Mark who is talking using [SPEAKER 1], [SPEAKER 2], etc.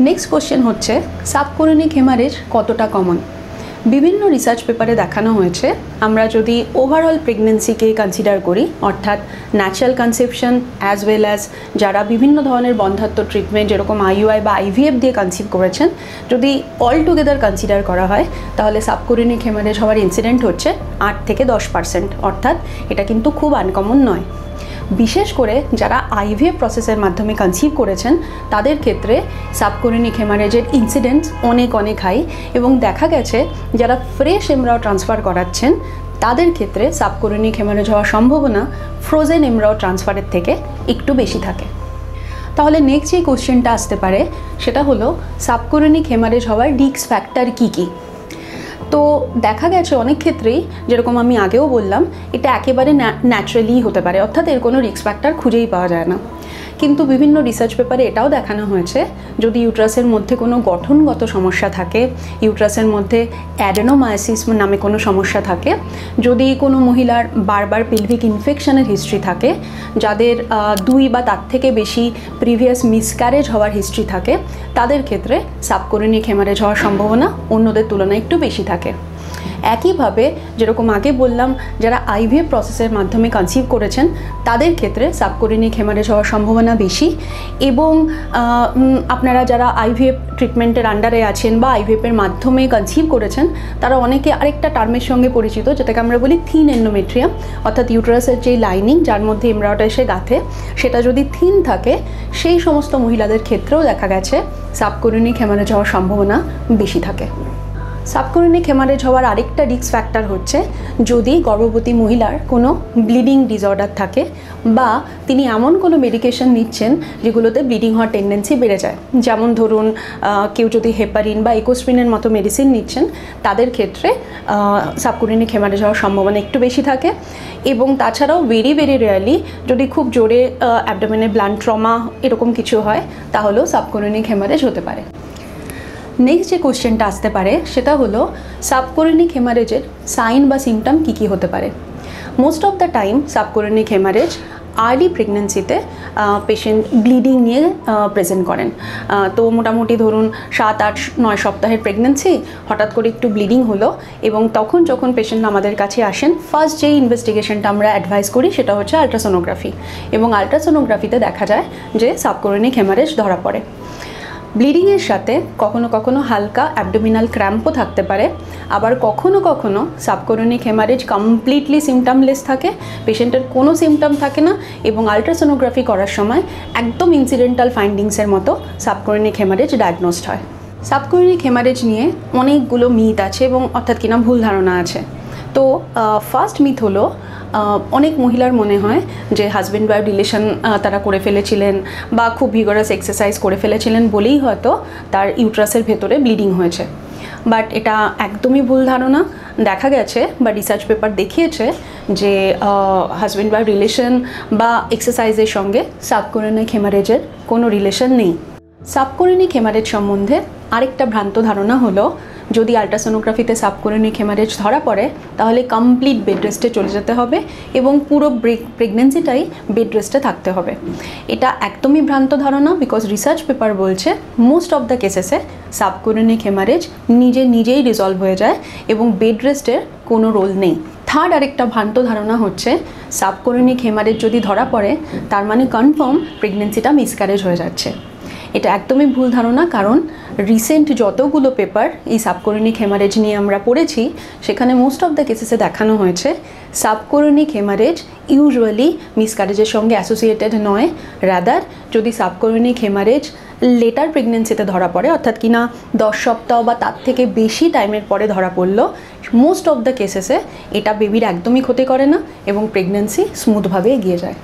[SPEAKER 1] Next question হচ্ছে সাবকোরিনিক haemorrhage কতটা common. বিভিন্ন রিসার্চ পেপারে দেখানো হয়েছে আমরা যদি ওভারঅল প্রেগনেন্সিকে কনসিডার করি, অর্থাৎ natural conception as well as যারা বিভিন্ন ধরনের বন্ধাত্ব ট্রিটমেন্ট যেরকম আইইউআই বা আইভিএফ দিয়ে কনসিভ করেছেন, যদি অল টুগেদার কনসিডার করা হয় তাহলে সাবকোরিনিক হেমারেজ হওয়ার ইনসিডেন্ট হচ্ছে 8 থেকে 10%, অর্থাৎ এটা কিন্তু খুব আনকমন নয়। বিশেষ করে যারা আইভিএফ প্রসেসের মাধ্যমে কনসিভ করেছেন তাদের ক্ষেত্রে সাবকোরিনিক হেমারেজের ইনসিডেন্স অনেক হাই, এবং দেখা গেছে যারা ফ্রেশ এমব্রায়ো ট্রান্সফার করাচ্ছেন তাদের ক্ষেত্রে সাবকোরিনিক হেমারেজ হওয়ার সম্ভাবনা ফ্রোজেন এমব্রায়ো ট্রান্সফারের থেকে একটু বেশি থাকে। তাহলে নেক্সট যে কোশ্চেনটা আসতে পারে সেটা হলো সাবকোরিনিক হেমারেজ হওয়ার রিস্ক ফ্যাক্টর কী কী। তো দেখা গেছে অনেক ক্ষেত্রেই, যেরকম আমি আগেও বললাম, এটা একেবারে ন্যাচারালি হতে পারে, অর্থাৎ এর কোনো রিস্ক ফ্যাক্টর খুঁজেই পাওয়া যায় না। কিন্তু বিভিন্ন রিসার্চ পেপারে এটাও দেখানো হয়েছে যদি ইউট্রাসের মধ্যে কোনো গঠনগত সমস্যা থাকে, ইউট্রাসের মধ্যে অ্যাডেনোমায়োসিস নামে কোনো সমস্যা থাকে, যদি কোনো মহিলার বারবার পেলভিক ইনফেকশনের হিস্ট্রি থাকে, যাদের 2 বা তার থেকে বেশি প্রিভিয়াস মিসক্যারেজ হওয়ার হিস্ট্রি থাকে, তাদের ক্ষেত্রে সাবকোরিনিক হেমারেজ হওয়ার সম্ভাবনা অন্যদের তুলনায় একটু বেশি থাকে। একইভাবে যেরকম আগে বললাম যারা আইভিএফ প্রসেসের মাধ্যমে কনসিভ করেছেন তাদের ক্ষেত্রে সাবকোরিনিক হেমারেজ হওয়ার সম্ভাবনা বেশি, এবং আপনারা যারা আইভিএফ ট্রিটমেন্টের আন্ডারে আছেন বা আইভিএফের মাধ্যমে কনসিভ করেছেন তারা অনেকে আরেকটা টার্মের সঙ্গে পরিচিত যেটাকে আমরা বলি থিন এন্ডোমেট্রিয়াম, অর্থাৎ ইউটেরাসের যে লাইনিং যার মধ্যে এমব্রায়োটা এসে গাঁথে সেটা যদি থিন থাকে, সেই সমস্ত মহিলাদের ক্ষেত্রেও দেখা গেছে সাবকোরিনিক হেমারেজ হওয়ার সম্ভাবনা বেশি থাকে। সাবকোরিনিক হেমারেজ হওয়ার আরেকটা রিস্ক ফ্যাক্টর হচ্ছে যদি গর্ভবতী মহিলার কোনো ব্লিডিং ডিসঅর্ডার থাকে বা তিনি এমন কোনো মেডিকেশন নিচ্ছেন যেগুলোতে ব্লিডিং হওয়ার টেন্ডেন্সি বেড়ে যায়, যেমন ধরুন কেউ যদি হেপারিন বা ইকোস্প্রিনের মতো মেডিসিন নিচ্ছেন তাদের ক্ষেত্রে সাবকোরিনিক হেমারেজ হওয়ার সম্ভাবনা একটু বেশি থাকে। এবং তাছাড়াও ভেরি রেয়ারলি যদি খুব জোরে অ্যাবডোমেনে ব্লান্ট ট্রমা এরকম কিছু হয় তাহলেও সাবকোরিনিক হেমারেজ হতে পারে। নেক্সট যে কোশ্চেনটা আসতে পারে সেটা হলো সাবকোরিনিক হেমারেজের সাইন বা সিমটম কী কী হতে পারে। Most of the time subchorionic haemorrhage early প্রেগনেন্সিতে পেশেন্ট ব্লিডিং নিয়ে প্রেজেন্ট করেন। তো মোটামুটি ধরুন 7, 8, 9 সপ্তাহের প্রেগনেন্সি, হঠাৎ করে একটু ব্লিডিং হলো, এবং তখন যখন পেশেন্ট আমাদের কাছে আসেন ফার্স্ট যেই ইনভেস্টিগেশনটা আমরা অ্যাডভাইস করি সেটা হচ্ছে আলট্রাসোনোগ্রাফি, এবং আলট্রাসোনোগ্রাফিতে দেখা যায় যে সাবকোরিনিক হেমারেজ ধরা পড়ে। ব্লিডিংয়ের সাথে কখনো হালকা অ্যাবডোমিনাল ক্র্যাম্পও থাকতে পারে, আবার কখনো সাবকোরিনিক হেমারেজ কমপ্লিটলি সিমটমলেস থাকে, পেশেন্টের কোনো সিমটম থাকে না, এবং আলট্রাসোনোগ্রাফি করার সময় একদম ইনসিডেন্টাল ফাইন্ডিংসের মতো সাবকোরিনিক হেমারেজ ডায়াগনোসড হয়। সাবকোরিনিক হেমারেজ নিয়ে অনেকগুলো মিথ আছে এবং অর্থাৎ কিনা ভুল ধারণা আছে। তো ফার্স্ট মিথ হলো অনেক মহিলার মনে হয় যে হাজব্যান্ড ওয়াইফ রিলেশন তারা করে ফেলেছিলেন বা খুব ভিগরাস এক্সারসাইজ করে ফেলেছিলেন বলেই হয়তো তার ইউট্রাসের ভেতরে ব্লিডিং হয়েছে, বাট এটা একদমই ভুল ধারণা। দেখা গেছে বা রিসার্চ পেপার দেখিয়েছে যে হাজব্যান্ড ওয়াইফ রিলেশন বা এক্সারসাইজের সঙ্গে সাবকোরিনিক হেমারেজের কোনো রিলেশন নেই। সাবকোরিনিক হেমারেজ সম্বন্ধে আরেকটা ভ্রান্ত ধারণা হলো যদি আলট্রাসোনোগ্রাফিতে সাবকোরিনিক হেমারেজ ধরা পড়ে তাহলে কমপ্লিট বেড রেস্টে চলে যেতে হবে এবং পুরো প্রেগনেন্সিটাই বেড রেস্টে থাকতে হবে। এটা একদমই ভ্রান্ত ধারণা, বিকজ রিসার্চ পেপার বলছে মোস্ট অফ দ্য কেসেসে সাবকোরিনিক হেমারেজ নিজেই রিজলভ হয়ে যায় এবং বেড রেস্টের কোনো রোল নেই। থার্ড আরেকটা ভ্রান্ত ধারণা হচ্ছে সাবকোরিনিক হেমারেজ যদি ধরা পড়ে তার মানে কনফার্ম প্রেগনেন্সিটা মিসক্যারেজ হয়ে যাচ্ছে। এটা একদমই ভুল ধারণা, কারণ রিসেন্ট যতগুলো পেপার এই সাবকোরিনিক হেমারেজ নিয়ে আমরা পড়েছি সেখানে মোস্ট অফ দ্য কেসেসে দেখানো হয়েছে সাবকোরিনিক হেমারেজ ইউজুয়ালি মিসক্যারেজের সঙ্গে অ্যাসোসিয়েটেড নয়, রাদার যদি সাবকোরিনিক হেমারেজ লেটার প্রেগনেন্সিতে ধরা পড়ে, অর্থাৎ কিনা 10 সপ্তাহ বা তার থেকে বেশি টাইমের পরে ধরা পড়লো, মোস্ট অফ দ্য কেসেসে এটা বেবির একদমই ক্ষতি করে না এবং প্রেগনেন্সি স্মুথভাবে এগিয়ে যায়।